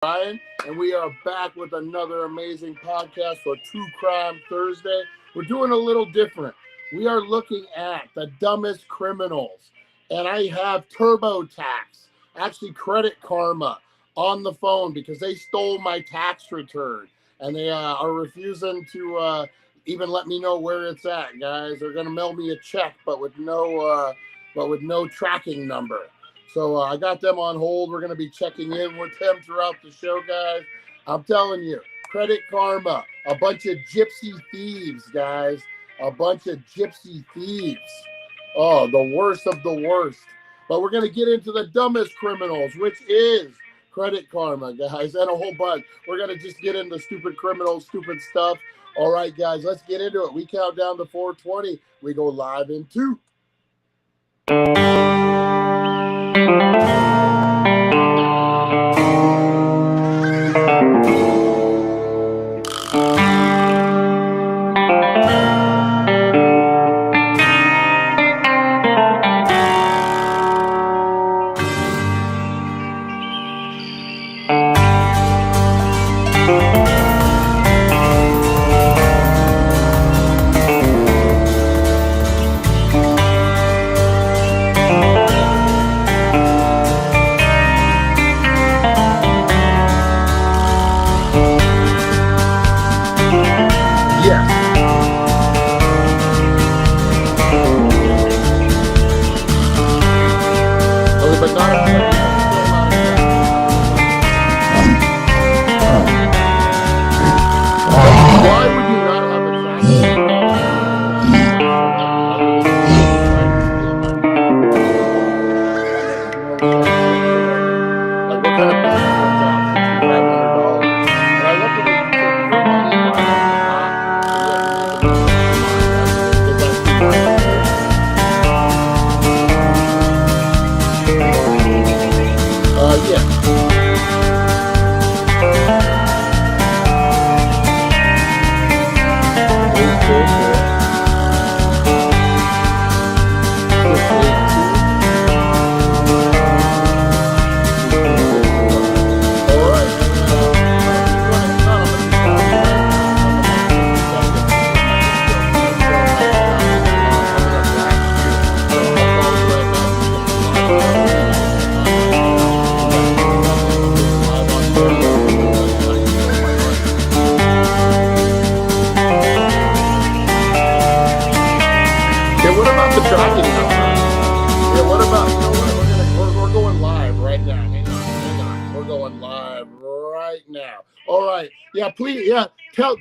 Brian, and we are back with another amazing podcast for True Crime Thursday. We're doing a little different. We are looking at the dumbest criminals, and I have TurboTax, actually Credit Karma, on the phone because they stole my tax return, and they are refusing to even let me know where it's at. Guys, they're gonna mail me a check, but with no tracking number. So I got them on hold. We're going to be checking in with them throughout the show, guys. I'm telling you, Credit Karma, a bunch of gypsy thieves, guys. A bunch of gypsy thieves. Oh, the worst of the worst. But we're going to get into the dumbest criminals, which is Credit Karma, guys, and a whole bunch. We're going to just get into stupid criminals, stupid stuff. All right, guys, let's get into it. We count down to 420. We go live in 2.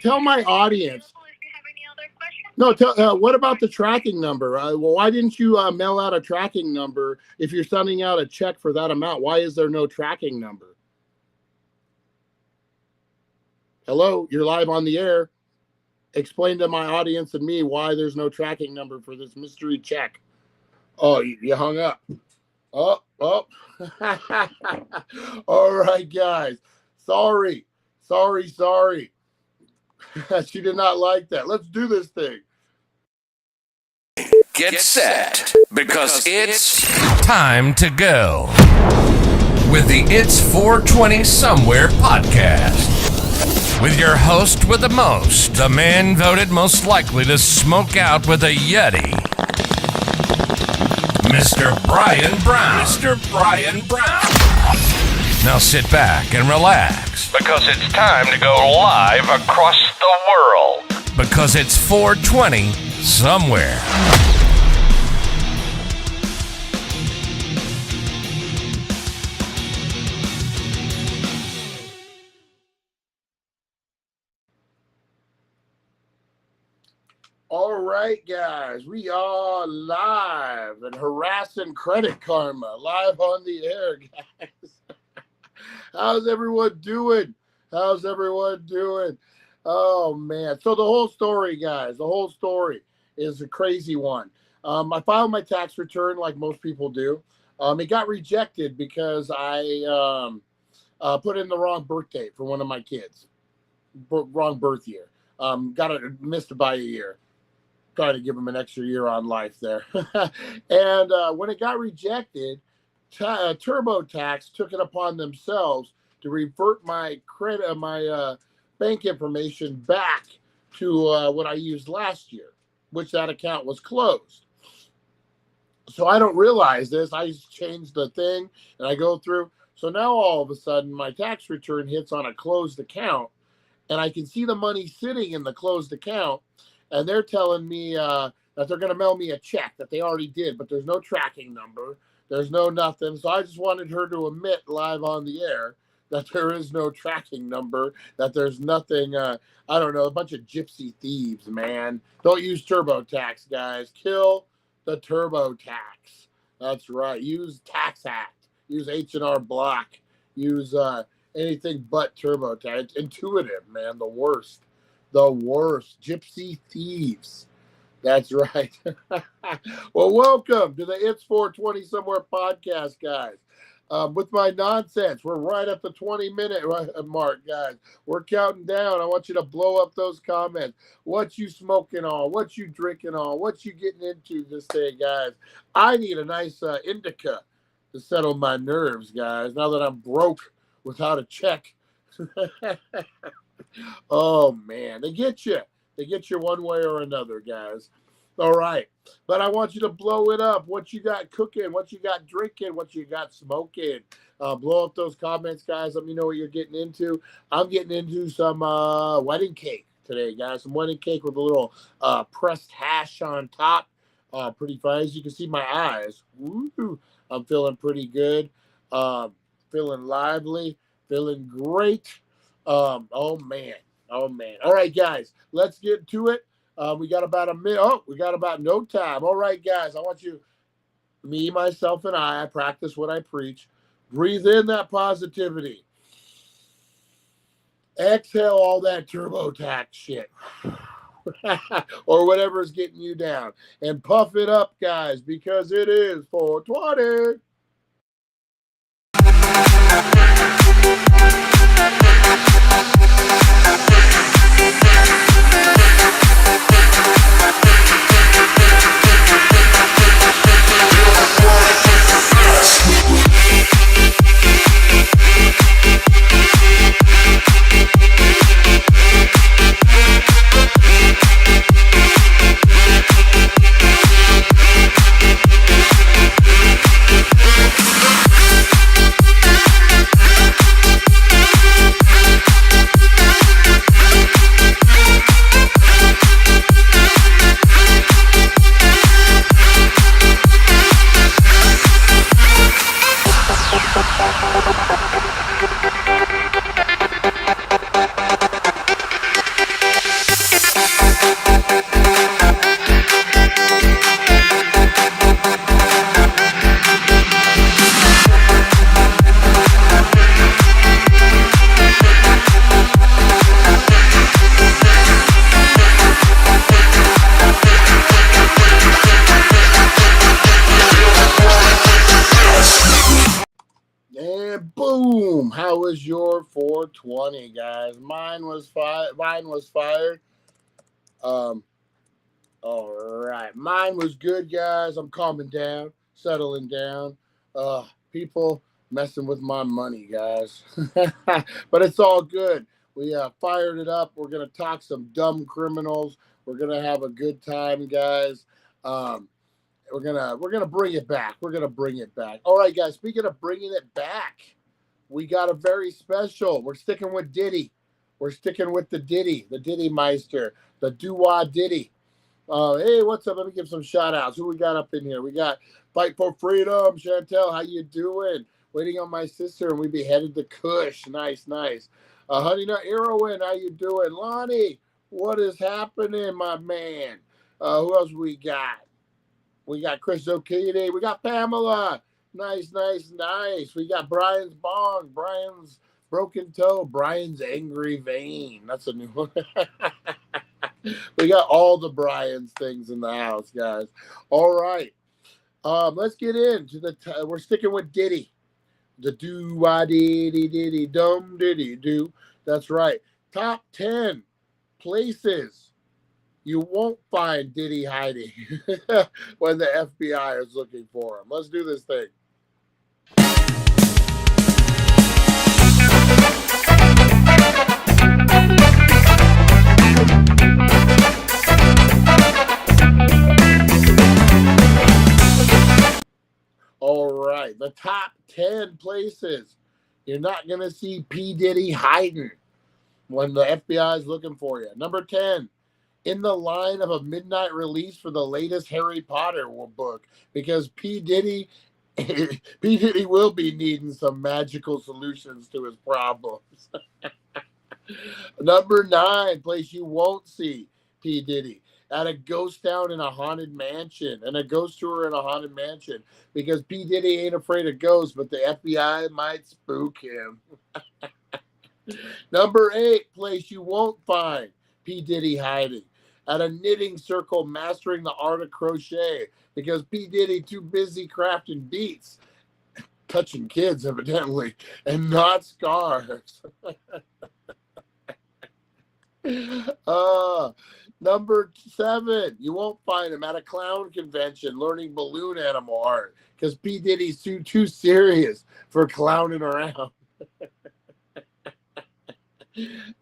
Tell my audience. No, what about the tracking number? Well, why didn't you mail out a tracking number if you're sending out a check for that amount? Why is there no tracking number? Hello, you're live on the air. Explain to my audience and me why there's no tracking number for this mystery check. Oh, you hung up. Oh. All right, guys. Sorry. She did not like that. Let's do this thing. Get set, because it's time to go with the It's 420 Somewhere podcast. With your host with the most, the man voted most likely to smoke out with a Yeti, Mr. Brian Brown. Now sit back and relax, because it's time to go live across the world. Because it's 420 Somewhere. All right, guys, we are live and harassing Credit Karma, live on the air, guys. How's everyone doing? Oh, man. So the whole story, guys, is a crazy one. I filed my tax return like most people do. It got rejected because I put in the wrong birth date for one of my kids. Wrong birth year. Got it missed by a year. Trying to give them an extra year on life there. And when it got rejected, TurboTax took it upon themselves to revert my bank information back to what I used last year, which that account was closed. So I don't realize this. I just changed the thing and I go through. So now all of a sudden my tax return hits on a closed account and I can see the money sitting in the closed account and they're telling me that they're going to mail me a check that they already did, but there's no tracking number. There's no nothing. So I just wanted her to admit live on the air that there is no tracking number, that there's nothing, I don't know, a bunch of gypsy thieves, man. Don't use TurboTax, guys. Kill the TurboTax. That's right. Use Tax Act. Use H&R Block. Use anything but TurboTax. It's intuitive, man. The worst. The worst. Gypsy thieves. That's right. Well, welcome to the It's 420 Somewhere podcast, guys. With my nonsense, we're right at the 20-minute mark, guys. We're counting down. I want you to blow up those comments. What you smoking on? What you drinking on? What you getting into this day, guys? I need a nice indica to settle my nerves, guys, now that I'm broke without a check. Oh, man. They get you. They get you one way or another, guys. All right. But I want you to blow it up. What you got cooking, what you got drinking, what you got smoking. Blow up those comments, guys. Let me know what you're getting into. I'm getting into some wedding cake today, guys. Some wedding cake with a little pressed hash on top. Pretty fun. As you can see my eyes. Woo. I'm feeling pretty good. Feeling lively. Feeling great. Oh, man. Oh, man. All right, guys. Let's get to it. We got about a minute. Oh, we got about no time. All right, guys. I want you, me, myself, and I practice what I preach. Breathe in that positivity. Exhale all that TurboTax shit. Or whatever is getting you down. And puff it up, guys, because it is 420. Boom! How was your 420, guys? Mine was fired. All right. Mine was good, guys. I'm calming down, settling down. People messing with my money, guys. But it's all good. We fired it up. We're gonna talk some dumb criminals. We're gonna have a good time, guys. We're gonna bring it back. We're gonna bring it back. All right, guys. Speaking of bringing it back, we got a very special. We're sticking with Diddy. We're sticking with the Diddy Meister, the doo-wah Diddy. Hey, what's up? Let me give some shout outs. Who we got up in here? We got Fight for Freedom. Chantel, how you doing? Waiting on my sister, and we be headed to Kush. Nice. Honey Nut Heroine, how you doing? Lonnie, what is happening, my man? Who else we got? We got Chris O'Keefe. We got Pamela. Nice. We got Brian's Bong. Brian's Broken Toe. Brian's Angry Vein. That's a new one. We got all the Brian's things in the house, guys. All right. Let's get into we're sticking with Diddy. The do-wah-diddy-diddy-dum diddy-do. That's right. Top 10 places you won't find Diddy hiding when the FBI is looking for him. Let's do this thing. 10 places you're not going to see P. Diddy hiding when the FBI is looking for you. Number 10, in the line of a midnight release for the latest Harry Potter book, because P. Diddy will be needing some magical solutions to his problems. Number 9, place you won't see P. Diddy, at a ghost town in a haunted mansion, and a ghost tour in a haunted mansion, because P. Diddy ain't afraid of ghosts, but the FBI might spook him. Number 8, place you won't find P. Diddy hiding, at a knitting circle mastering the art of crochet, because P. Diddy too busy crafting beats, touching kids evidently, and not scars. Number 7, you won't find him at a clown convention learning balloon animal art, because P. Diddy's too serious for clowning around.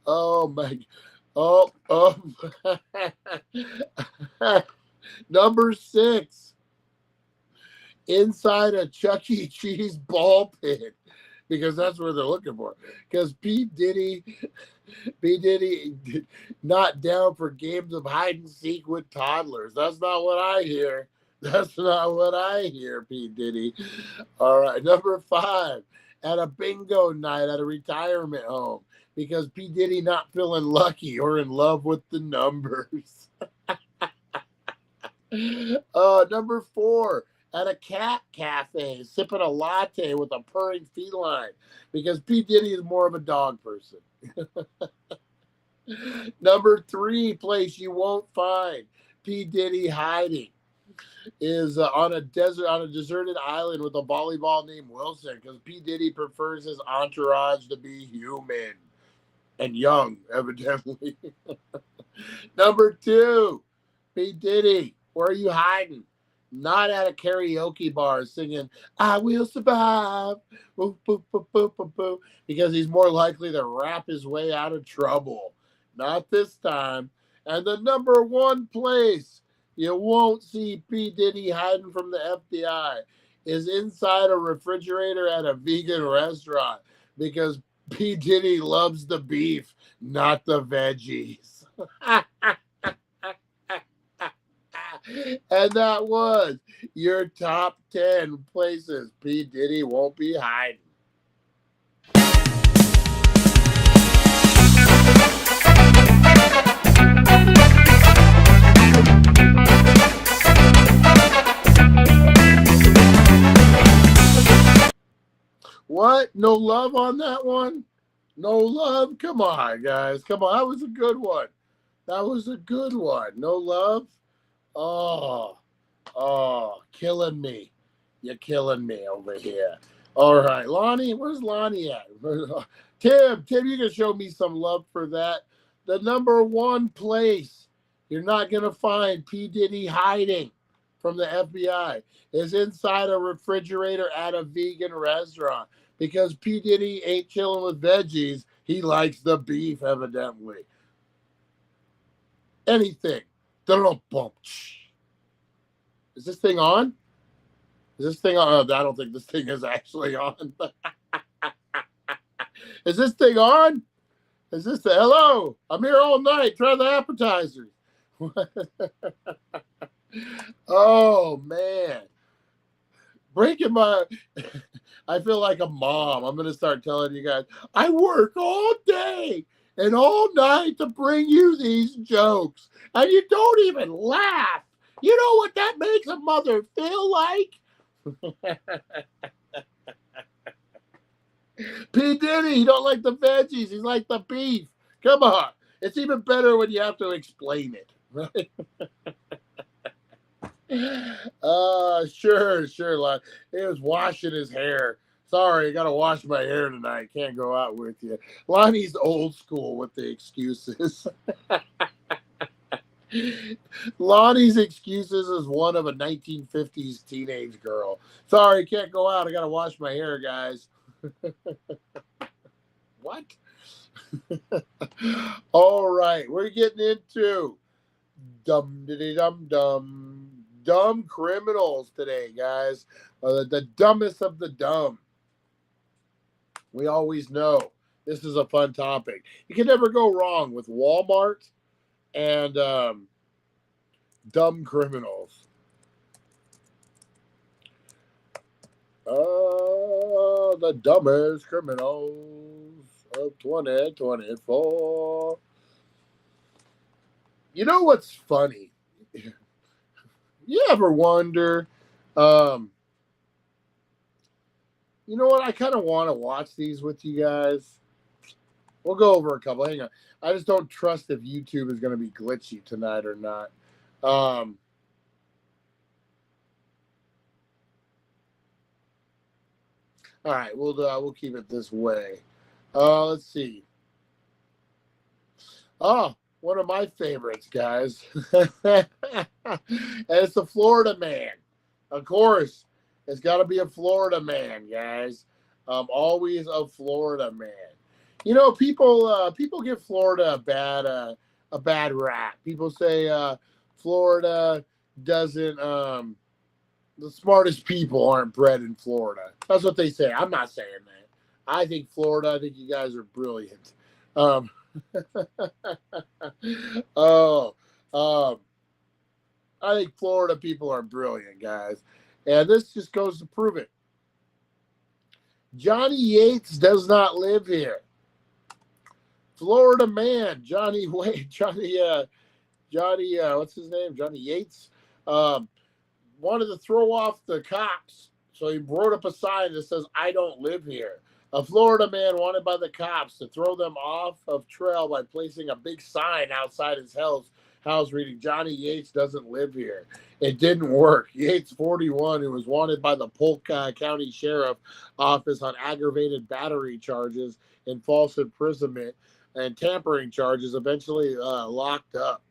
Oh my, oh. Number 6, inside a Chuck E. Cheese ball pit, because that's where they're looking for. Because P. Diddy not down for games of hide and seek with toddlers. That's not what I hear. That's not what I hear, P. Diddy. All right, number 5, at a bingo night at a retirement home, because P. Diddy not feeling lucky or in love with the numbers. Number 4, at a cat cafe, sipping a latte with a purring feline, because P. Diddy is more of a dog person. Number 3, place you won't find P. Diddy hiding, is on a deserted island with a volleyball named Wilson, because P. Diddy prefers his entourage to be human and young, evidently. Number 2, P. Diddy, where are you hiding? Not at a karaoke bar singing "I Will Survive," boo, boo, boo, boo, boo, boo, because he's more likely to rap his way out of trouble. Not this time. And the number 1 place you won't see P. Diddy hiding from the FBI is inside a refrigerator at a vegan restaurant, because P. Diddy loves the beef, not the veggies. And that was your top 10 places P. Diddy won't be hiding. What? No love on that one? No love? Come on, guys. Come on. That was a good one. That was a good one. No love? Oh, killing me. You're killing me over here. All right, Lonnie, where's Lonnie at? Tim, you can show me some love for that. The number 1 place you're not going to find P. Diddy hiding from the FBI is inside a refrigerator at a vegan restaurant, because P. Diddy ain't chilling with veggies. He likes the beef, evidently. Anything. Bump. Is this thing on? Is this thing on? Oh, I don't think this thing is actually on. Is this thing on? Is this the hello? I'm here all night. Try the appetizers. Oh man. Breaking my I feel like a mom. I'm gonna start telling you guys, I work all day and all night to bring you these jokes, and you don't even laugh. You know what that makes a mother feel like? P. Diddy, he don't like the veggies. He like the beef. Come on. It's even better when you have to explain it, right? Sure. Like, he was washing his hair. Sorry, I got to wash my hair tonight. Can't go out with you. Lonnie's old school with the excuses. Lonnie's excuses is one of a 1950s teenage girl. Sorry, can't go out. I got to wash my hair, guys. What? All right, we're getting into dumb criminals today, guys. The dumbest of the dumb. We always know this is a fun topic. You can never go wrong with Walmart and dumb criminals. The dumbest criminals of 2024. You know what's funny? You ever wonder, um, you know what? I kind of want to watch these with you guys. We'll go over a couple. Hang on. I just don't trust if YouTube is going to be glitchy tonight or not. All right, we'll keep it this way. Let's see. Oh, one of my favorites, guys. And it's the Florida man. Of course, it's got to be a Florida man, guys. Always a Florida man. You know, people give Florida a bad rap. People say Florida doesn't. The smartest people aren't bred in Florida. That's what they say. I'm not saying that. I think Florida. I think you guys are brilliant. Oh, I think Florida people are brilliant, guys. And this just goes to prove it. Johnny Yates does not live here. Florida man, Johnny, what's his name? Johnny Yates, wanted to throw off the cops. So he wrote up a sign that says, "I don't live here." A Florida man wanted by the cops to throw them off of trail by placing a big sign outside his house reading, "Johnny Yates doesn't live here." It didn't work. Yates, 41, who was wanted by the Polk County Sheriff Office on aggravated battery charges and false imprisonment and tampering charges, eventually locked up.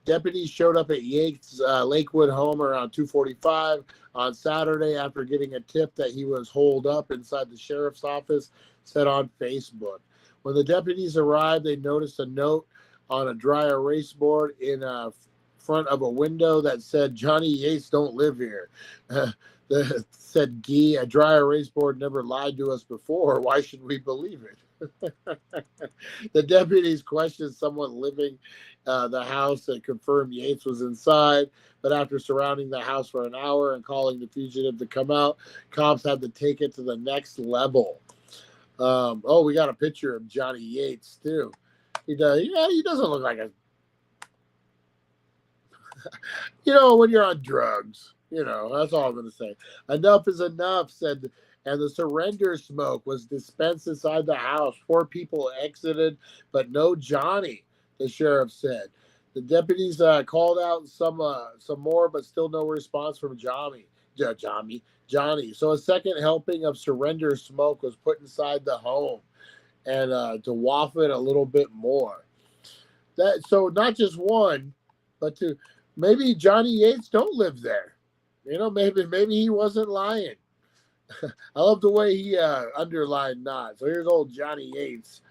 Deputies showed up at Yates' Lakewood home around 2:45 on Saturday after getting a tip that he was holed up inside the sheriff's office, said on Facebook. When the deputies arrived, they noticed a note on a dry erase board in front of a window that said, "Johnny Yates don't live here." Said Gee, "A dry erase board never lied to us before. Why should we believe it?" The deputies questioned someone living the house and confirmed Yates was inside, but after surrounding the house for an hour and calling the fugitive to come out, cops had to take it to the next level. We got a picture of Johnny Yates too. He doesn't look like a, when you're on drugs. That's all I'm going to say. Enough is enough, said, and the surrender smoke was dispensed inside the house. 4 people exited, but no Johnny, the sheriff said. The deputies called out some more, but still no response from Johnny. So a second helping of surrender smoke was put inside the home, and to waft it a little bit more. So not just one, but two. Maybe Johnny Yates don't live there. Maybe he wasn't lying. I love the way he underlined not. So here's old Johnny Yates.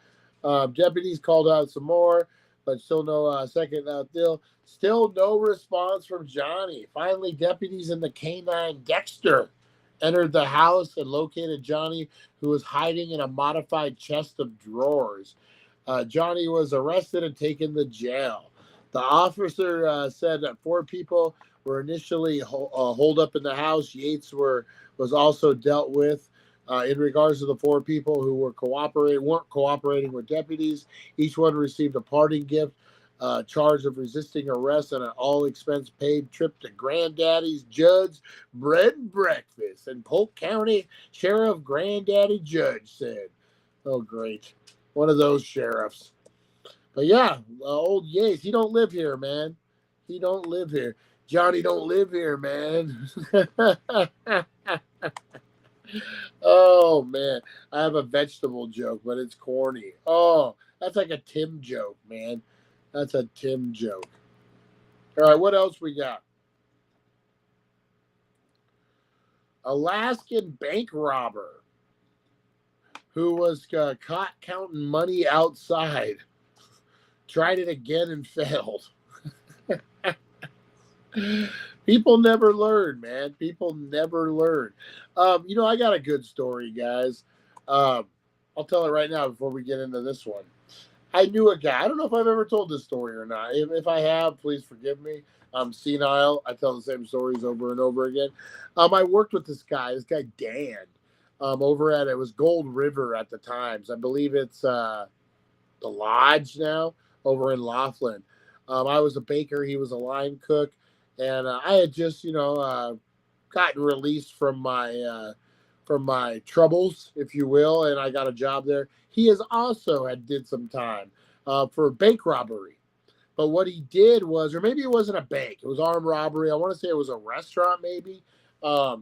Deputies called out some more, but still no second deal. Still no response from Johnny. Finally, deputies in the canine Dexter entered the house and located Johnny, who was hiding in a modified chest of drawers. Johnny was arrested and taken to jail. The officer said that 4 people were initially holed up in the house. Yates was also dealt with. In regards to the 4 people who weren't cooperating with deputies, each one received a parting gift, charge of resisting arrest, and an all-expense paid trip to Granddaddy's Judge Bread and Breakfast. And Polk County Sheriff Granddaddy Judge said, "Oh, great. One of those sheriffs." But yeah, old Yates, he don't live here, man. He don't live here. Johnny don't live here, man. Oh, man. I have a vegetable joke, but it's corny. Oh, that's like a Tim joke, man. That's a Tim joke. All right, what else we got? Alaskan bank robber who was caught counting money outside. Tried it again and failed. People never learn, man. People never learn. I got a good story, guys. I I'll tell it right now before we get into this one. I knew a guy. I don't know if I've ever told this story or not. If I have, please forgive me. I'm senile. I tell the same stories over and over again. I worked with this guy Dan, over at, it was Gold River at the times. I believe it's the Lodge now over in Laughlin. I was a baker. He was a line cook. And I had just, gotten released from my troubles, if you will, and I got a job there. He has also did some time for bank robbery. But what he did was, or maybe it wasn't a bank, it was armed robbery. I want to say it was a restaurant, maybe. It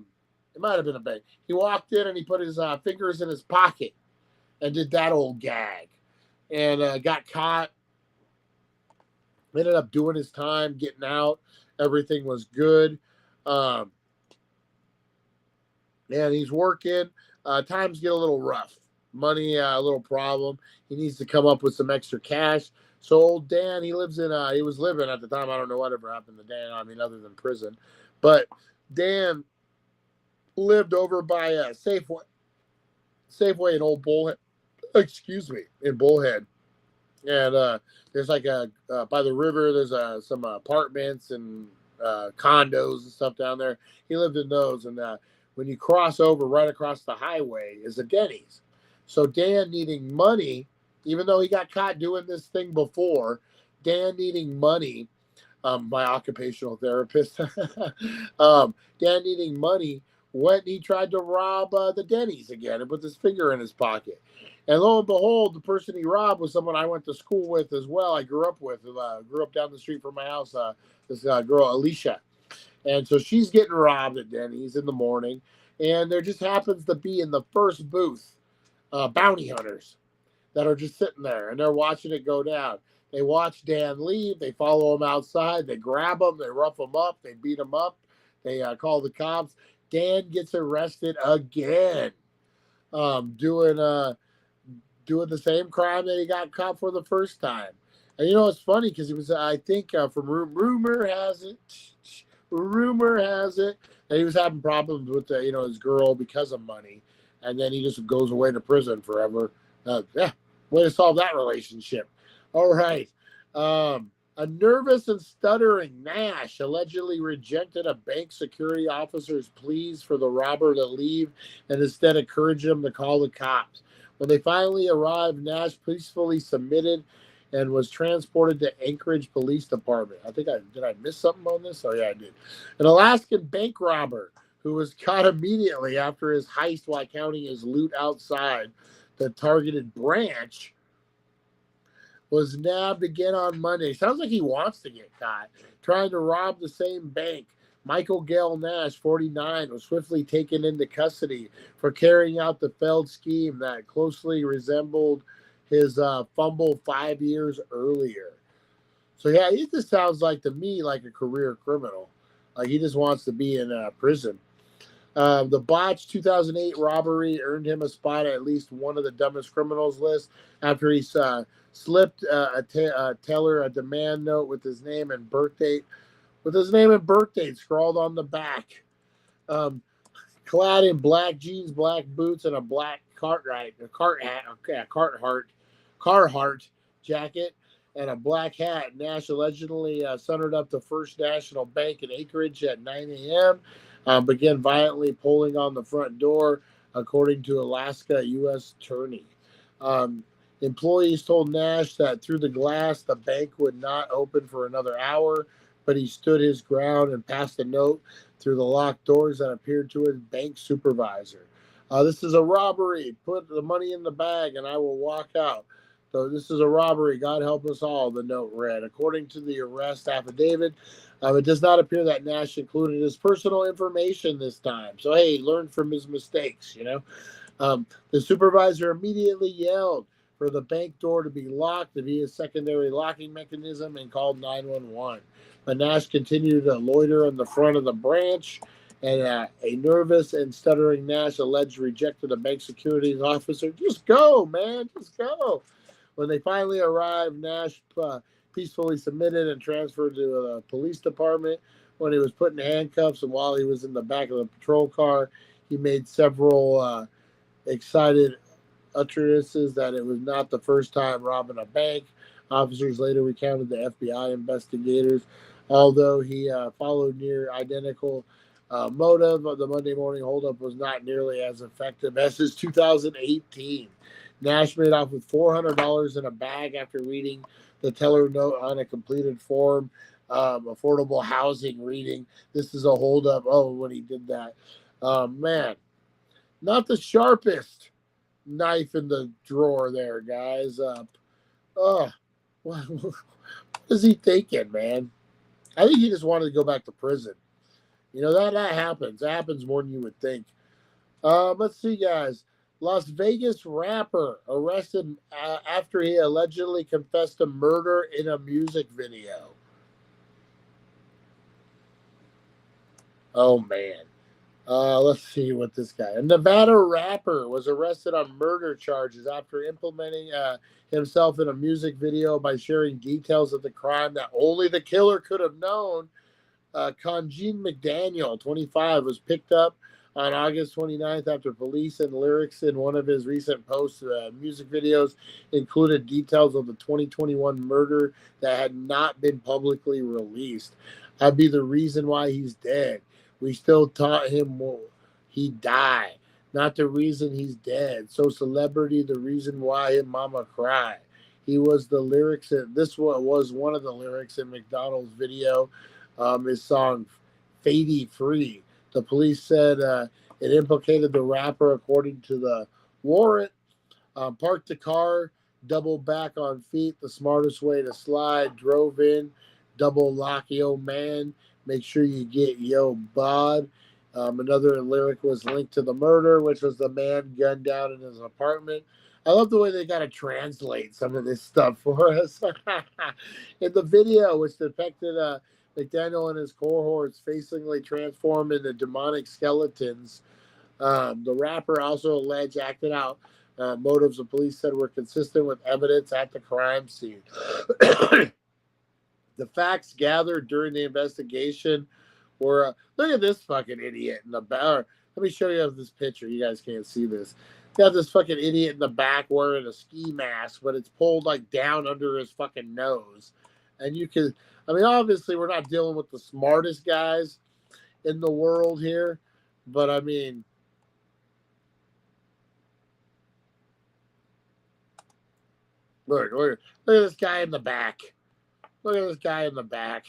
might have been a bank. He walked in and he put his fingers in his pocket and did that old gag, and got caught. Ended up doing his time, getting out. Everything was good. And he's working. Times get a little rough. Money, a little problem. He needs to come up with some extra cash. So old Dan, he was living at the time. I don't know whatever happened to Dan. I mean, other than prison. But Dan lived over by Safeway in Old Bullhead. Excuse me, in Bullhead. And there's like by the river, there's some apartments and condos and stuff down there. He lived in those. And when you cross over, right across the highway is a Denny's. So Dan needing money, even though he got caught doing this thing before, Dan needing money, my occupational therapist, Dan needing money, when he tried to rob the Denny's again and put his finger in his pocket. And lo and behold, the person he robbed was someone I went to school with as well. I grew up with, grew up down the street from my house, this girl, Alicia. And so she's getting robbed at Denny's in the morning. And there just happens to be in the first booth bounty hunters that are just sitting there, and they're watching it go down. They watch Dan leave. They follow him outside. They grab him. They rough him up. They beat him up. They call the cops. Dan gets arrested again, doing the same crime that he got caught for the first time. And it's funny because he was, I think, from rumor has it that he was having problems with his girl because of money, and then he just goes away to prison forever. Way to solve that relationship. All right. A nervous and stuttering Nash allegedly rejected a bank security officer's pleas for the robber to leave and instead encouraged him to call the cops. When they finally arrived, Nash peacefully submitted and was transported to Anchorage Police Department. Did I miss something on this? Oh, yeah, I did. An Alaskan bank robber who was caught immediately after his heist while counting his loot outside the targeted branch was nabbed again on Monday. Sounds like he wants to get caught. Trying to rob the same bank. Michael Gale Nash, 49, was swiftly taken into custody for carrying out the failed scheme that closely resembled his fumble 5 years earlier. So, yeah, he just sounds like, to me, like a career criminal. Like he just wants to be in prison. The botched 2008 robbery earned him a spot at least one of the dumbest criminals list after he slipped a teller a demand note with his name and birth date scrawled on the back. Clad in black jeans, black boots, and a black Carhartt jacket, and a black hat, Nash allegedly sundered up the First National Bank in Anchorage at 9 a.m., began violently pulling on the front door, according to Alaska U.S. Attorney. Employees told Nash that through the glass, the bank would not open for another hour, but he stood his ground and passed a note through the locked doors that appeared to his bank supervisor. This is a robbery. Put the money in the bag and I will walk out. So this is a robbery. God help us all, the note read. According to the arrest affidavit, it does not appear that Nash included his personal information this time. So, hey, learn from his mistakes, The supervisor immediately yelled for the bank door to be locked via secondary locking mechanism and called 911. But Nash continued to loiter in the front of the branch, and a nervous and stuttering Nash alleged rejected a bank securities officer. Just go, man, just go. When they finally arrived, Nash peacefully submitted and transferred to the police department. When he was put in handcuffs and while he was in the back of the patrol car, he made several excited utterances that it was not the first time robbing a bank. Officers later recounted the FBI investigators, although he followed near identical motive of the Monday morning holdup was not nearly as effective as his 2018. Nash made off with $400 in a bag after reading the teller note on a completed form. Affordable housing reading. This is a holdup. Oh, when he did that. Man, not the sharpest knife in the drawer there, guys. What is he thinking, man? I think he just wanted to go back to prison. You know, that happens. That happens more than you would think. Let's see, guys. Las Vegas rapper arrested after he allegedly confessed to murder in a music video. Oh, man. Let's see what this guy. A Nevada rapper was arrested on murder charges after implementing himself in a music video by sharing details of the crime that only the killer could have known. Conjean McDaniel, 25, was picked up on August 29th after police and lyrics in one of his recent posts. Music videos included details of the 2021 murder that had not been publicly released. That'd be the reason why he's dead. We still taught him he'd die, not the reason he's dead. So celebrity, the reason why his mama cried. He was the lyrics. This was one of the lyrics in McDonald's video. His song "Fady Free." The police said it implicated the rapper, according to the warrant. Parked the car, doubled back on feet, the smartest way to slide. Drove in, double lock, yo man. Make sure you get yo bod. Another lyric was linked to the murder, which was the man gunned down in his apartment. I love the way they got to translate some of this stuff for us. In the video, which depicted McDaniel and his cohorts facingly transformed into demonic skeletons, the rapper also alleged acted out motives the police said were consistent with evidence at the crime scene. The facts gathered during the investigation were, look at this fucking idiot in the back. Let me show you this picture. You guys can't see this. Got this fucking idiot in the back wearing a ski mask, but it's pulled like down under his fucking nose. And you can, I mean, obviously we're not dealing with the smartest guys in the world here, but I mean, look at this guy in the back. Look at this guy in the back.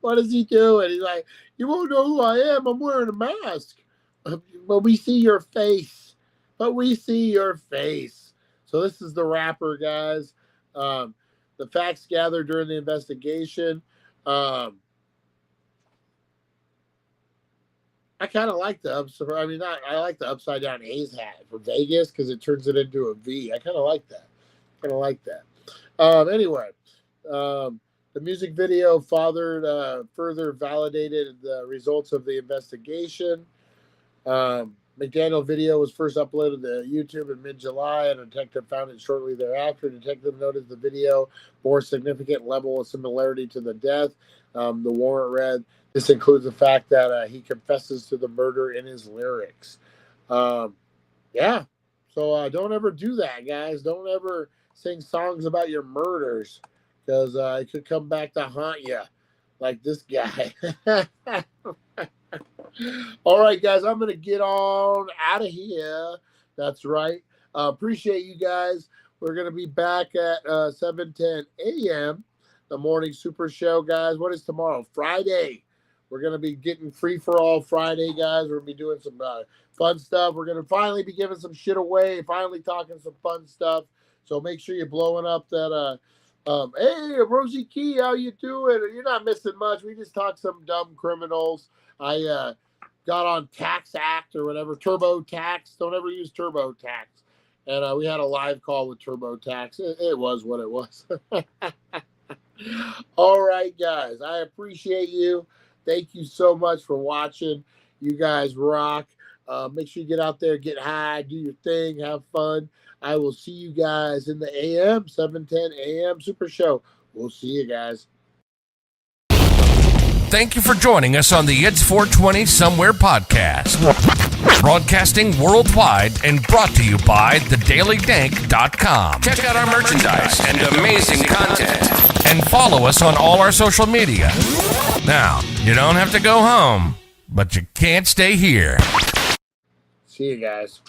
What is he doing? He's like, you won't know who I am. I'm wearing a mask. But we see your face. But we see your face. So this is the rapper, guys. The facts gathered during the investigation. I kind of like the I like the upside down A's hat for Vegas because it turns it into a V. I kind of like that. Anyway, the music video further validated the results of the investigation. McDaniel video was first uploaded to YouTube in mid-July, and a detective found it shortly thereafter. The detective noted the video bore a significant level of similarity to the death. The warrant read, this includes the fact that he confesses to the murder in his lyrics. Yeah, so don't ever do that, guys. Don't ever sing songs about your murders, because it could come back to haunt you, like this guy. All right, guys, I'm going to get on out of here. That's right. Appreciate you guys. We're going to be back at 7:10 a.m., the morning super show, guys. What is tomorrow? Friday. We're going to be getting free for all Friday, guys. We're going to be doing some fun stuff. We're going to finally be giving some shit away, finally talking some fun stuff. So make sure you're blowing up that, hey, Rosie Key, how you doing? You're not missing much. We just talked some dumb criminals. I got on Tax Act or whatever, TurboTax. Don't ever use TurboTax. And we had a live call with TurboTax. It was what it was. All right, guys. I appreciate you. Thank you so much for watching. You guys rock. Make sure you get out there, get high, do your thing, have fun. I will see you guys in the AM, 7:10 AM Super Show. We'll see you guys. thank you for joining us on the It's 420 Somewhere podcast. Broadcasting worldwide and brought to you by thedailydank.com. Check out our merchandise and amazing content. And follow us on all our social media. Now, you don't have to go home, but you can't stay here. See you guys.